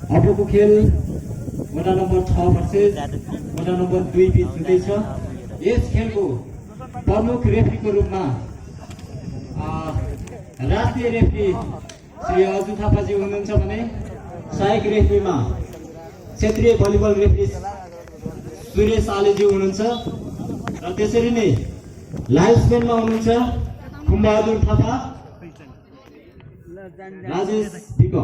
अबको खेल वडा नम्बर 6 वर्सेस वडा नम्बर 2 बीच हुँदैछ। यस खेलको प्रमुख रेफ्रीको रूपमा राष्ट्रिय रेफ्री श्री अजु थापाजी हुनुहुन्छ भने सहायक रेफ्रीमा क्षेत्रीय भलिबल रेफ्री सुरेश आलेजी हुनुहुन्छ र त्यसरी नै लाइन्सम्यानमा हुनुहुन्छ खुम्बहादुर थापा, राजेश विक।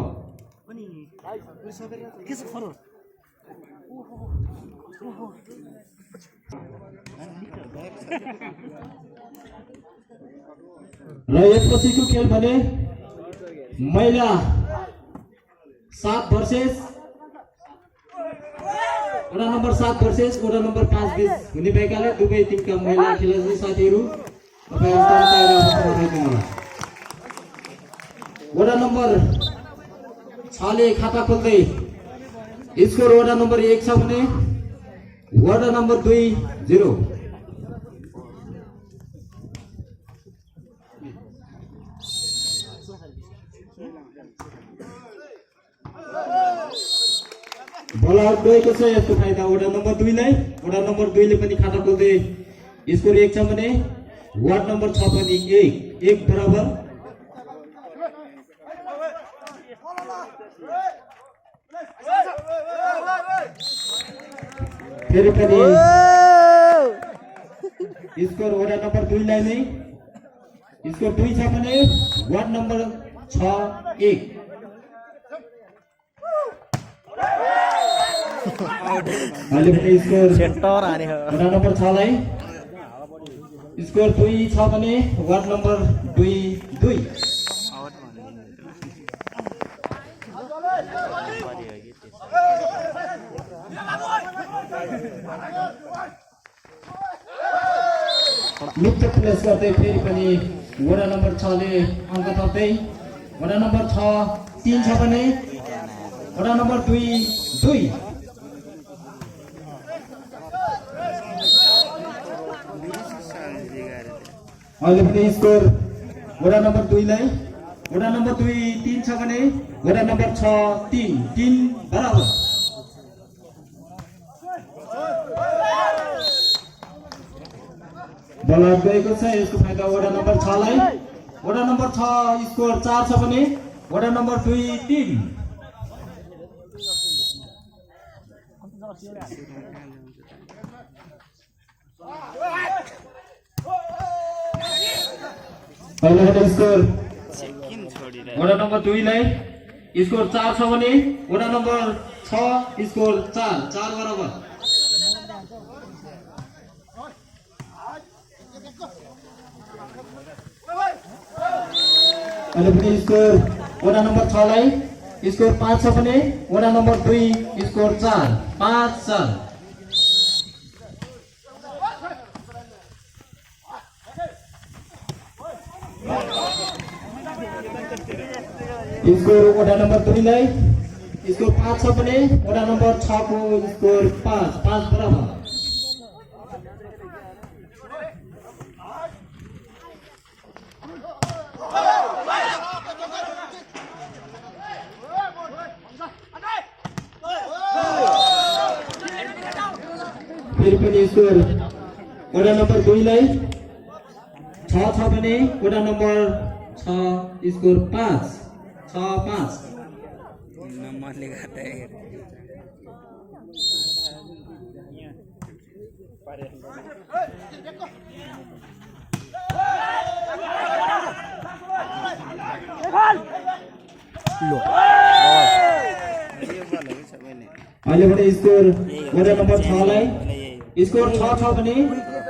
र यसपछिको खेल भने महिला 7 वर्सेस वडा नम्बर 7 वर्सेस वडा नम्बर 5 बीच हुने भएकाले दुवै टिमका महिला खेलाडी साथीहरू वडा नम्बर 6 ले खाता खोल्दै स्कोर वडा नम्बर 1 छ भने वडा नम्बर 2 0। बल आउट गएको छ। यसको फाइदा वडा नम्बर 2 लाई। वडा नम्बर 2 ले पनि खाता खोल्दै स्कोर 1 छ भने वार्ड नम्बर 6 पनि 1 बराबर। फेरि पनि स्कोर वडा नम्बर 2 लाई नै। स्कोर 2 छ भने वार्ड नम्बर 6 1। अहिले पनि स्कोर वडा नम्बर 6 लाई। स्कोर 2 छ भने वार्ड नम्बर 2 2। मुक्त प्लेस गर्दै फेरि पनि वडा नम्बर 6 ले अङ्क थप्दै वडा नम्बर 6 3 छ भने वडा नम्बर 2 2। अहिले पनि स्कोर वडा नम्बर 2 लाई। वडा नम्बर 2 3 छ भने वडा नम्बर 6 3 बराबर। बल आउट गएको छ। यसको फाइदा वडा नम्बर 6 लाई। वडा नम्बर 6 स्कोर 4 छ भने वडा नम्बर 2 3। पहिलो स्कोर वडा नम्बर 2 लाई। स्कोर 4 छ भने वडा नम्बर 6 स्कोर 4 बराबर। अहिले पनि स्कोर वडा नम्बर 6 लाई। स्कोर 5 छ भने वडा नम्बर 2 स्कोर 4 5-4। स्कोर वडा नम्बर 2 लाई। स्कोर 5 छ भने वडा नम्बर 6 को स्कोर 5 बराबर। फेरि पनि स्कोर वडा नम्बर 2 लाई। 6 छ भने वडा नम्बर 6 स्कोर 5 6-5। नम्बरले गर्दा अहिले पनि स्कोर वडा नम्बर 6 लाई। स्कोर 6 छ भने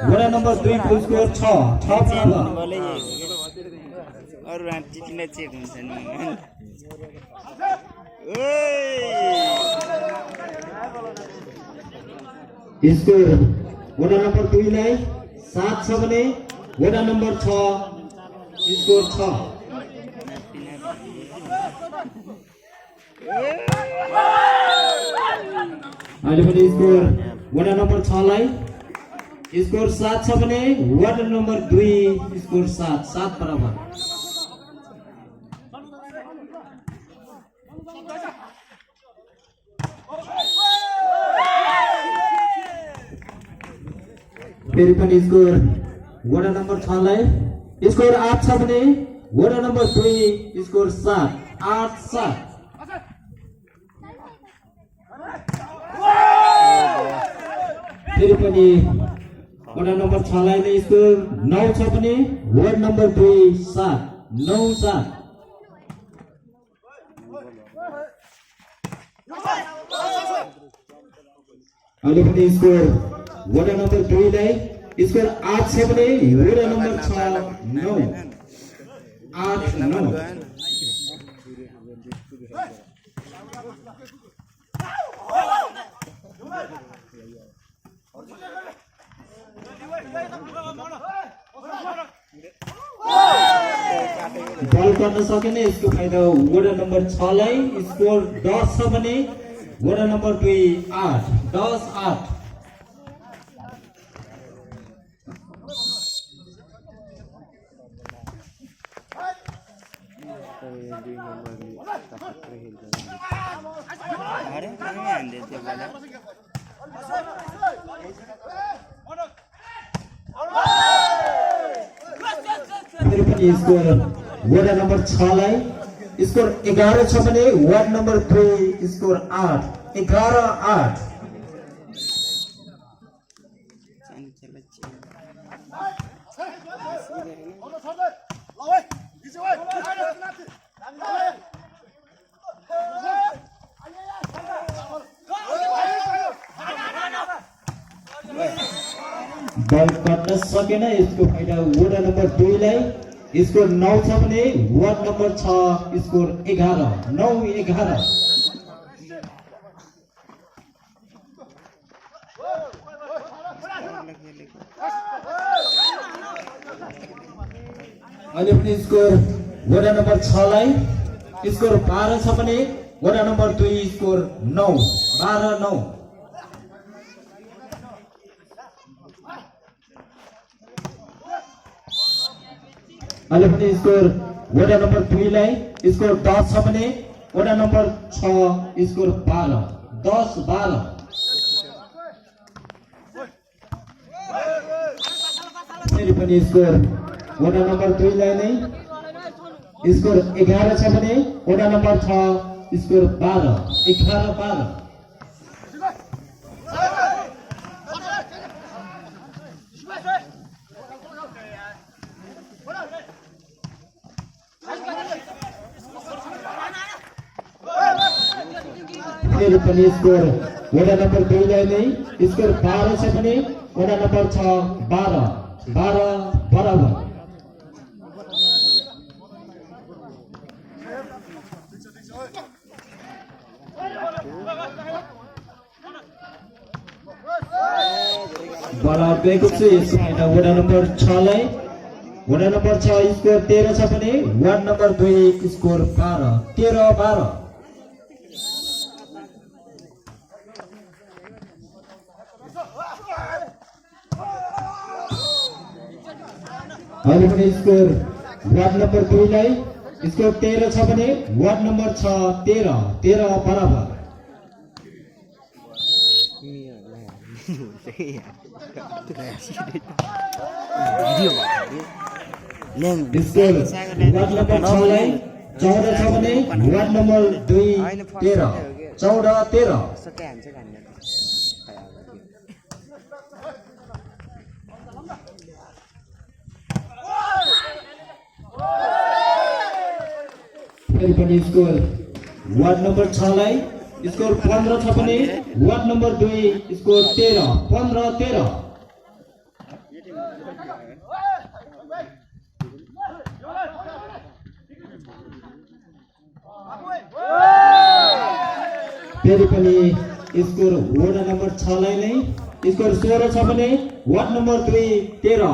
वडा नम्बर 2 को स्कोर 6 बराबर। अरु टिटिने चेक हुन्छ नि। स्कोर वडा नम्बर 2 लाई 7 छ भने वडा नम्बर 6 स्कोर 6 अहिले पनि स्कोर वडा नम्बर 6 लाई स्कोर 7 छ भने वडा नम्बर 2 स्कोर 7 बराबर फेरि पनि स्कोर वडा नम्बर 6 लाई स्कोर 8 छ भने वडा नम्बर 2 स्कोर 7 8-7 फेरि पनि वडा नम्बर 6 लाई नै स्कोर 9 छ भने वडा नम्बर 2 7 9-7 अहिले पनि स्कोर वडा नम्बर 2 लाई स्कोर 8 छ भने वडा नम्बर 6 9 8-9 बल गर्न सकेन यसको फाइदा वडा नम्बर 6 लाई स्कोर 10 छ भने वडा नम्बर 2 8 10-8 फेरि पनि स्कोर वडा नम्बर 6 लाई स्कोर 11 छ भने वडा नम्बर 2 स्कोर 8 11-8 बल गर्न सकेन यसको फाइदा वडा नम्बर 2 लाई स्कोर 9 छ भने वडा नम्बर 6 स्कोर 11 9-11 अहिले पनि स्कोर वडा नम्बर 6 लाई स्कोर 12 छ भने वडा नम्बर 2 स्कोर 9 12-9 अहिले पनि स्कोर वडा नम्बर 2 लाई स्कोर 10 छ भने वडा नम्बर 6 स्कोर 12 10-12 फेरि पनि स्कोर वडा नम्बर 2 लाई नै स्कोर 11 छ भने वडा नम्बर 6 स्कोर 12 11-12 फेरि पनि स्कोर वडा नम्बर 2 लाई नै स्कोर 12 छ भने वडा नम्बर 6 12 बराबर बराबर दिएको छु यसको फाइदा वडा नम्बर 6 लाई वडा नम्बर 6 स्कोर 13 छ भने वडा नम्बर 2 स्कोर 12 13-12 अहिले पनि स्कोर वार्ड नम्बर 2 लाई स्कोर 13 छ भने वार्ड नम्बर 6 13 बराबर स्कोर वार्ड नम्बर 6 लाई 14 छ भने वार्ड नम्बर 2 13 14-13 फेरि पनि स्कोर वार्ड नम्बर 6 लाई स्कोर 15 छ भने वार्ड नम्बर 2 स्कोर 13 15-13 फेरि पनि स्कोर वडा नम्बर 6 लाई नै स्कोर 16 छ भने वार्ड नम्बर 2 13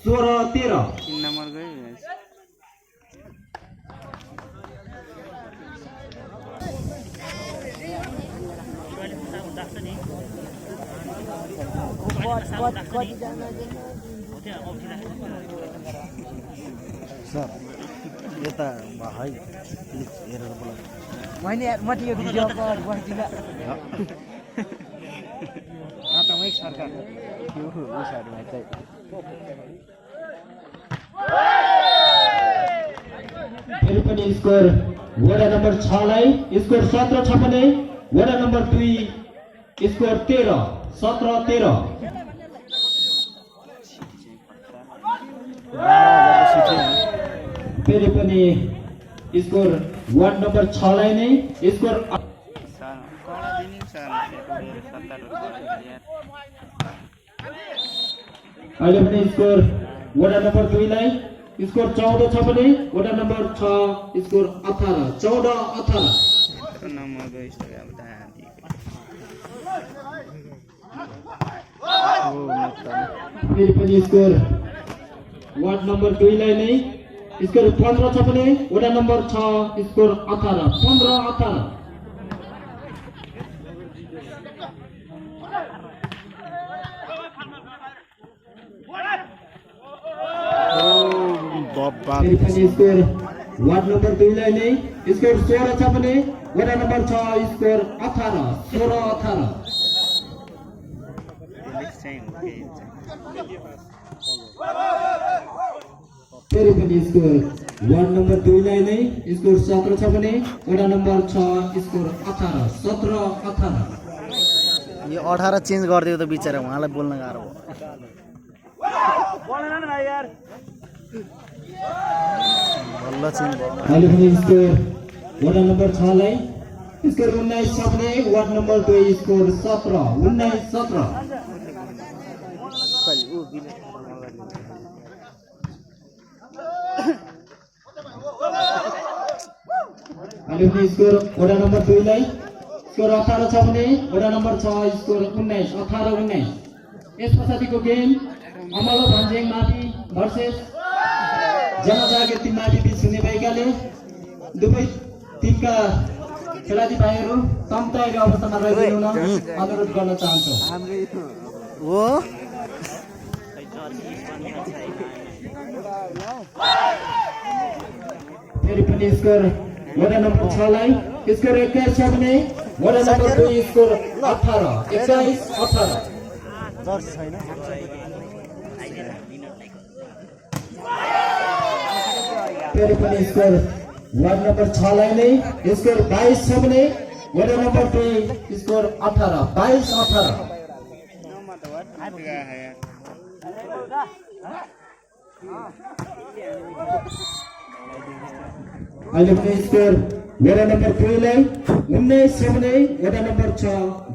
16-13 3 नम्बर गयो सर यता भाइ प्लिज हेरेर बोला मैले यो भिडियो कल गर्दिन प्राथमिक सरकार त्यो उसहरुमा चाहिँ फेरि पनि स्कोर वडा नम्बर 6 लाई स्कोर 17 छ भने वडा नम्बर 2 स्कोर 13 17-13 फेरि पनि स्कोर वार्ड नम्बर 6 लाई नै स्कोर अहिले पनि स्कोर वडा नम्बर 2 लाई स्कोर 14 छ भने वडा नम्बर 6 स्कोर 18 14-18 नम्बर गयो फेरि पनि स्कोर वार्ड नम्बर 2 लाई नै स्कोर 15 छ भने वडा नम्बर 6 स्कोर 18 15-18 फेरि पनि स्कोर वार्ड नम्बर 2 लाई नै स्कोर 16 छ भने वडा नम्बर 6 स्कोर 18 16-18 फेरि पनि स्कोर वार्ड नम्बर 2 लाई नै स्कोर 17 छ भने वडा नम्बर 6 स्कोर 18 17-18 यो 18 चेन्ज गरिदियो त बिचारा उहाँलाई बोल्न गाह्रो भयो बल्ल चेन्ज भयो अहिले पनि स्कोर वडा नम्बर 6 लाई स्कोर 19 छ भने वार्ड नम्बर 2 स्कोर 17 19-17 अहिले पनि स्कोर वडा नम्बर 2 लाई स्कोर 18 छ भने वडा नम्बर 6 स्कोर 19 18-19 यस पछाडिको गेम अमलो भन्ज्याङ माथि भर्सेस जनजागृति माथि बीच हुने भएकाले दुवै टिमका खेलाडी भाइहरू तम्ताएको अवस्थामा रहिदिनु हुन अनुरोध गर्न चाहन्छु हो फेरि पनि स्कोर वडा नम्बर 6 लाई स्कोर 21 छ भने वडा नम्बर 2 स्कोर 18 21-18 जर्सी छैन फेरि पनि स्कोर वार्ड नम्बर 6 लाई नै स्कोर 22 छ भने वडा नम्बर 2 स्कोर 18 22-18 अहिले पनि स्कोर वडा नम्बर 2 लाई 19 छ भने वडा नम्बर 6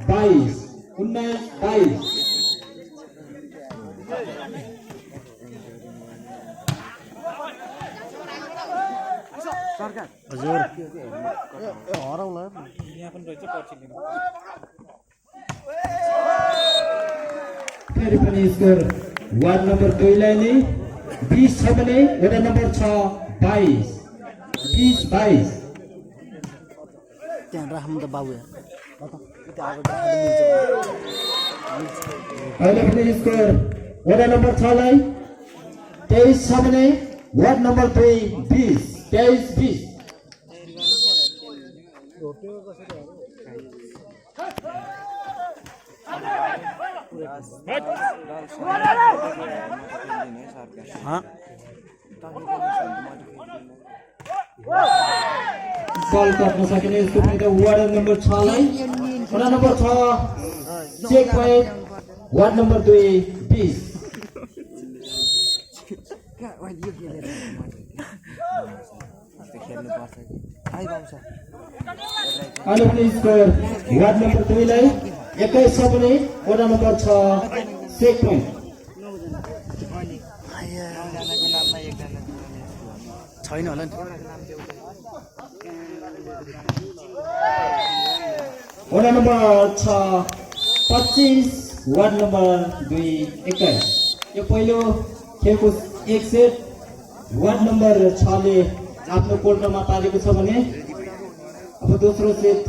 22 19-22 हजुर हराउला फेरि पनि स्कोर वार्ड नम्बर 2 लाई नै 20 छ भने वडा नम्बर 6 22 20-22 त्यहाँ राख्नु त बाबु अहिले पनि स्कोर वडा नम्बर 6 लाई 23 छ भने वार्ड नम्बर 2 20 23-20 बल काट्न सकिने यसको पनि त वार्ड नम्बर 6 लाई वडा number 6 check point ward number 2 20 अहिले पनि स्कोर वार्ड नम्बर 2 लाई 21 छ भने वडा नम्बर 6 चेक पोइन्ट छैन होला नि वडा नम्बर 6 25 वार्ड नम्बर 2 21। यो पहिलो खेलको एक सेट वार्ड नम्बर 6 ले आफ्नो कोर्टमा पारेको छ भने अब दोस्रो सेट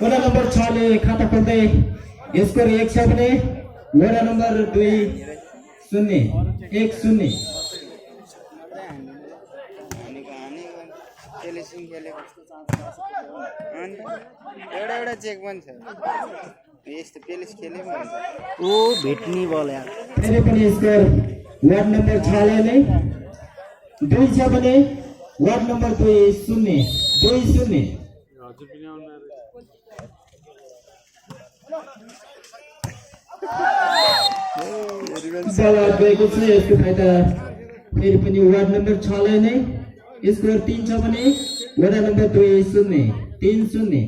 वडा नम्बर 6 ले खाता खोल्दै स्कोर 1 छ भने वडा नम्बर 2 0 1-0। एउटा चेक पनि छ यस्तो पेलिस खेले ओ भेट्नी बल यार फेरि पनि स्कोर वार्ड नम्बर 6 ले नै 2 छ भने वार्ड नम्बर 2 0 2-0। बल गएको छ यसको फाइदा फेरि पनि वार्ड नम्बर 6 लाई नै स्कोर 3 छ भने वडा नम्बर 2 0 3-0।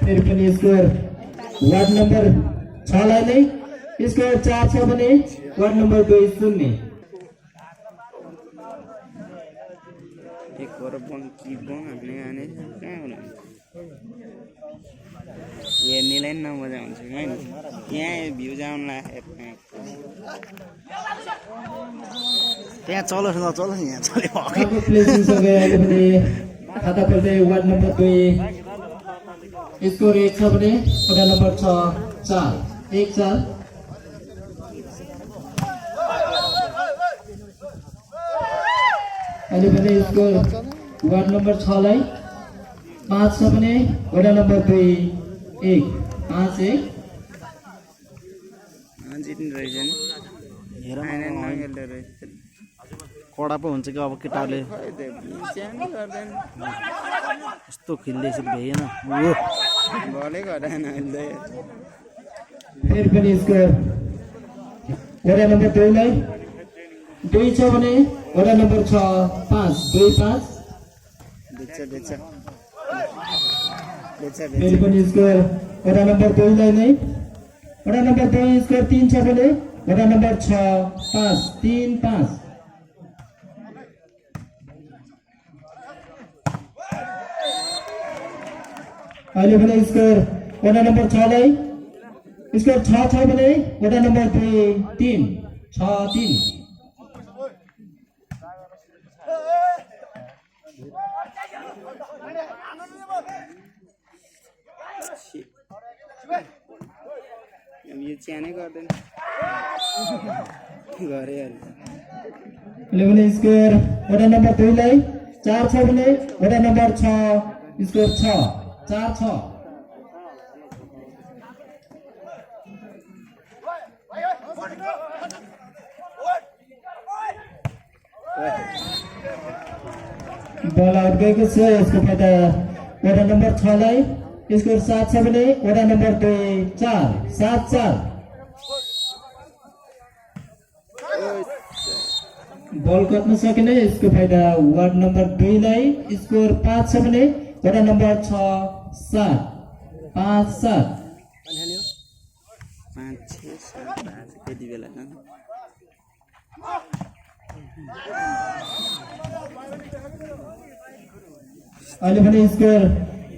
फेरि फेरि पनि स्कोर वार्ड नम्बर 6 लाई नै स्कोर 4 छ भने वार्ड नम्बर 2 0। एक और बन की बन हमने आने क्या होना ये नीलाइन ना मजा आउँछ हैन यहाँ भ्यू जाउन ला त्यहाँ चलोस् न चलोस् यहाँ चल्यो अब प्लेसिङ सँगै अहिले पनि खाता खोल्दै वार्ड नम्बर 2 स्कोर 1 छ भने वडा नम्बर 6 4 1-4। अहिले पनि स्कोर वार्ड नम्बर 6 लाई 5 छ भने वडा नम्बर 2 1 5-1। जित्नु रहेछ नि हेर आएन नखेल्दो रहेछ कडा पो हुन्छ कि अब केटाहरूले खै त च्यानै गर्दैन यस्तो खेल्दैछ भएन बलै गर्दैन अहिले फेरि पनि स्कोर वडा नम्बर 2 लाई 2 छ भने वडा नम्बर 6 5 2-5। फेरि पनि स्कोर वडा नम्बर 2 लाई नै वडा नम्बर 2 स्कोर 3 छ भने वडा नम्बर 6 5 3-5। अहिले पनि स्कोर वडा नम्बर 6 लाई स्कोर 6 छ भने वडा नम्बर 2 3 6-3। यो च्यानै गर्दैन गरेर अहिले पनि स्कोर वडा नम्बर 2 लाई 4 छ भने वडा नम्बर 6 स्कोर 4-6। बल आउट गएको छ यसको फाइदा वडा नम्बर 6 लाई स्कोर 7 छ भने वडा नम्बर 2 4 7-4। बल कट्न सकेन यसको फाइदा वार्ड नम्बर 2 लाई स्कोर 5 छ भने वडा नम्बर 6 7 5-7। 5-6-7 त्यति बेला अहिले पनि स्कोर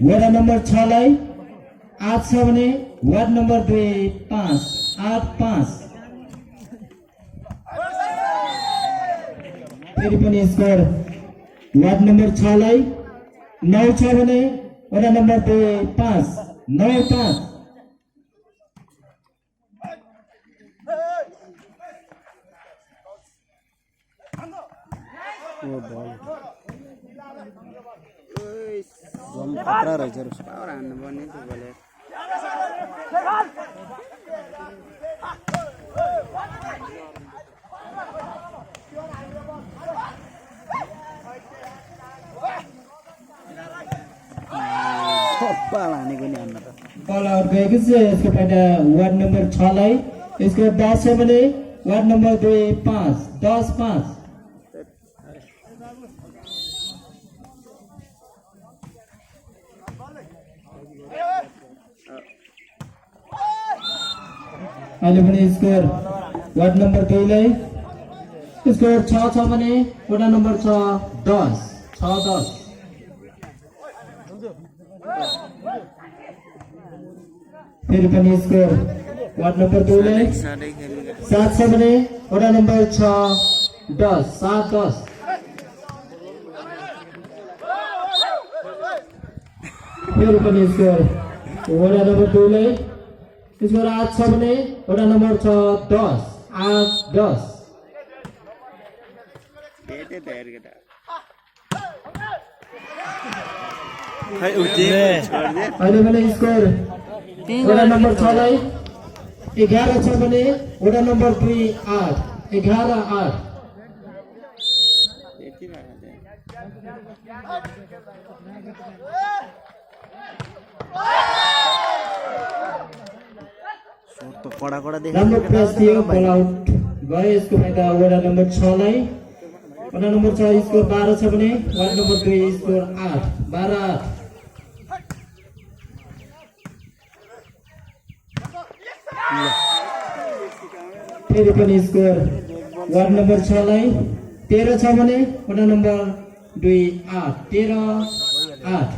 वडा नम्बर 6 लाई 8 छ भने वार्ड नम्बर 2 5 8-5। फेरि पनि स्कोर वार्ड नम्बर 6 लाई 9 छ भने वडा नम्बर 2 5 9-5। खतरा रहेछ पावर हान्नु पर्ने त्यो बोले पाल हानेको नि हान्न त बल आउट गएको छ यसको फाइदा वार्ड नम्बर 6 लाई स्कोर 10 छ भने वार्ड नम्बर 2 5 10-5। अहिले पनि स्कोर वार्ड नम्बर 2 लाई स्कोर 6 छ भने वडा नम्बर 6 10 6-10 फेरि पनि स्कोर वार्ड नम्बर 2 लाई 7 छ भने वडा नम्बर 6 10 7-10 फेरि पनि स्कोर वडा नम्बर 2 लाई स्कोर 8 छ भने वडा नम्बर 6 10 8-10 अहिले पनि स्कोर वडा नम्बर 6 लाई 11 छ भने वडा नम्बर 2 8 11-8 तो कडा कडा राम्रो प्रेस दियो बल आउट गयो यसको फाइदा वडा नम्बर 6 लाई वडा नम्बर 6 स्कोर 12 छ भने वार्ड नम्बर 2 स्कोर 8 12-8 फेरि पनि स्कोर वार्ड नम्बर 6 लाई 13 छ भने वडा नम्बर 2 8 13-8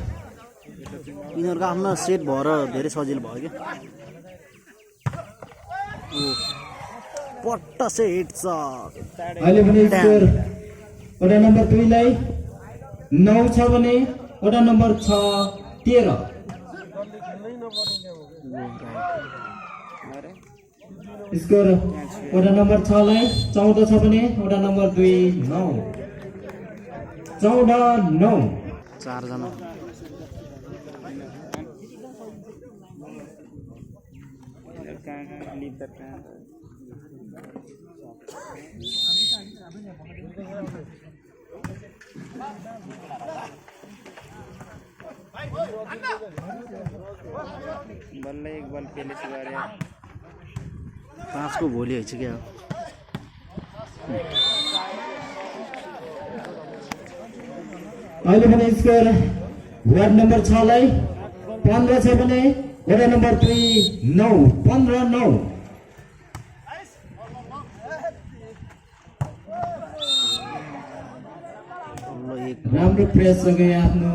यिनीहरुको आफ्नो सेट भएर धेरै सजिलो भयो के पट्टा से हिट छ अहिले पनि स्कोर वडा नम्बर 2 लाई 9 छ भने वडा नम्बर 6 13 स्कोर वडा नम्बर 6 लाई 14 छ भने वडा नम्बर 2 9 14-9 चार जना बल्ल एक बल पेले से गरे 5 को भोलि हैछ के अहिले पनि स्कोर वार्ड नम्बर 6 लाई 15 छ भने वडा नम्बर 3 9 15-9 राम्रो प्रेस सँगै आफ्नो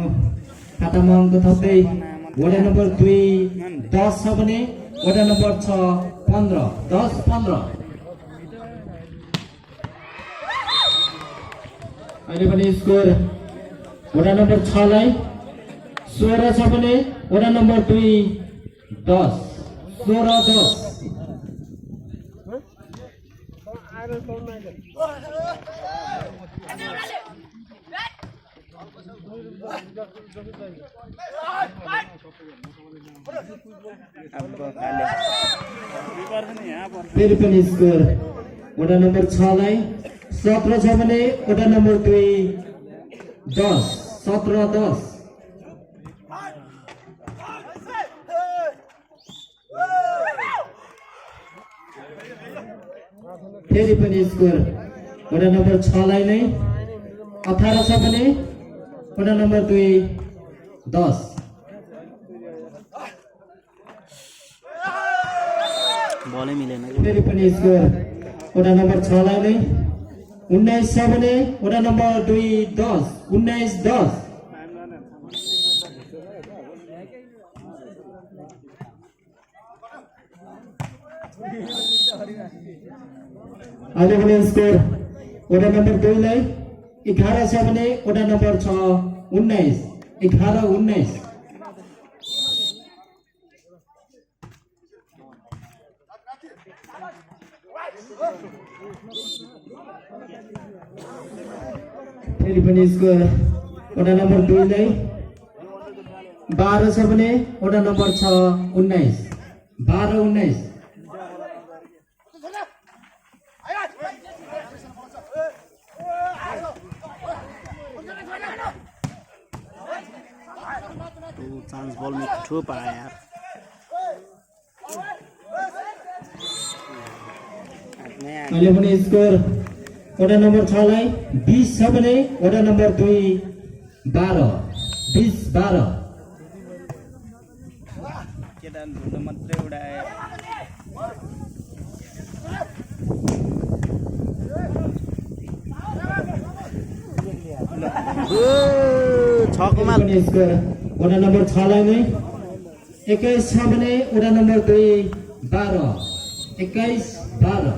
खातामा अङ्क थप्दै वडा नम्बर 2 10 छ भने वडा नम्बर 6 15 10-15 अहिले पनि स्कोर वडा नम्बर 6 लाई 16 छ भने वडा नम्बर 2 10 16-10 फेरि पनि स्कोर वडा नम्बर 6 लाई 17 छ भने वडा नम्बर 2 10 17-10 फेरि पनि स्कोर वडा नम्बर 6 लाई नै 18 छ भने वडा नम्बर 2 10 बलै मिलेन फेरि पनि स्कोर वडा नम्बर 6 लाई नै 19 छ भने वडा नम्बर 2 10 19-10 अहिले पनि स्कोर वडा नम्बर 2 लाई 11 छ भने वडा नम्बर 6 19 11-19 फेरि पनि स्कोर वडा नम्बर 2 लाई 12 छ भने वडा नम्बर 6 19 12-19 चान्स बल मिठो पाए यार अहिले पनि स्कोर वडा नम्बर 6 लाई 20 छ भने वडा नम्बर 2 12 20-12 केटा ढुल्न मात्रै उडाए 6को माल पनि स्कोर वडा नम्बर 6 लाई नै 21 छ भने वडा नम्बर 2 12 21 12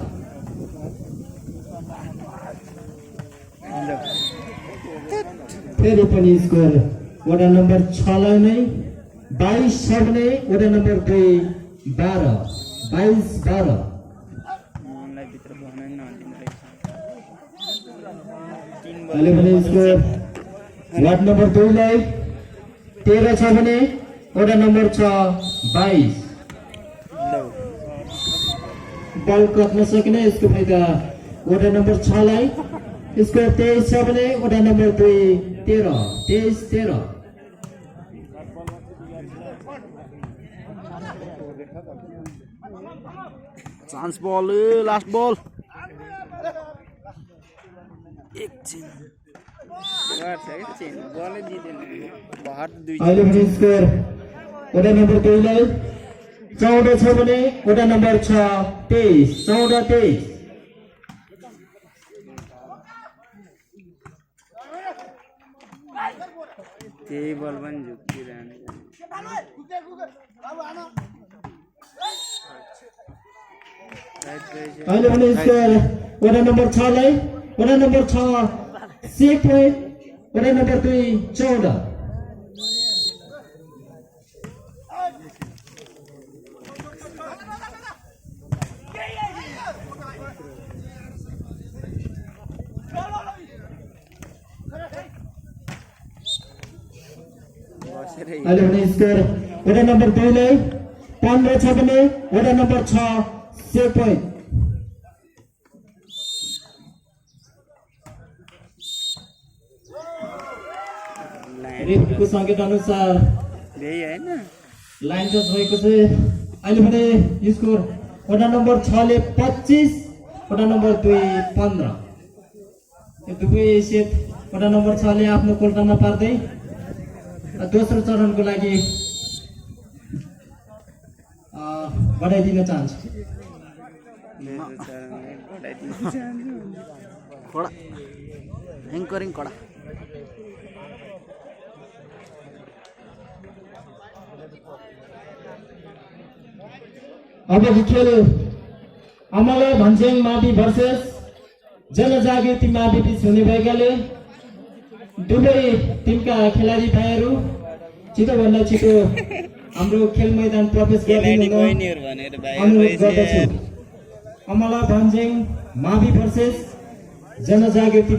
फेरि पनि स्कोर वडा नम्बर 6 लाई नै 22 छ भने वडा नम्बर 2 12 22 12 मनलाई भित्र बस्नै नदिनु रहेछ अहिले पनि स्कोर वार्ड नम्बर 2 लाई 13 छ भने वडा नम्बर 6 22 बल कट्न सकिने यसको फाइदा वडा नम्बर 6 लाई स्कोर 23 छ भने वडा नम्बर 2 13 23 13 चान्स बल लास्ट बल एकछिन गर्छ कि चेन बलै दिँदैन बहर दुई अहिले पनि स्कोर वडा नम्बर 2 लाई 14 छ भने वडा नम्बर 6 23 14 23 त्यही बल पनि झुक्किरहन्छ अहिले पनि स्कोर वडा नम्बर 6 लाई वडा नम्बर 6 6 पोइन्ट वडा नम्बर 2 14 बसेरै अहिले भने स्कोर वडा नम्बर 2 लाई 15 छ भने वडा नम्बर 6 6 पोइन्ट रेफरीको संकेत अनुसार त्यही होइन लाइन टच भएको छ अहिले भने स्कोर वडा नम्बर 6 ले 25 वडा नम्बर 2 15 यो दुवै सेट वडा नम्बर 6 ले आफ्नो कोल्टामा पार्दै दोस्रो चरणको लागि बढाइदिन चाहन्छु कडा एङ्करिङ कडा अब खेल अमला भन्छेङ मावि भर्सेस जनजागृति मावि बीच हुने भएकाले दुवै टिमका खेलाडी भाइहरू छिटोभन्दा छिटो हाम्रो खेल मैदान प्रवेश गरिदिनु बहिनीहरू भनेर भाइ अनुरोध गर्दछु अमला भन्छेङ मावि भर्सेस जनजागृति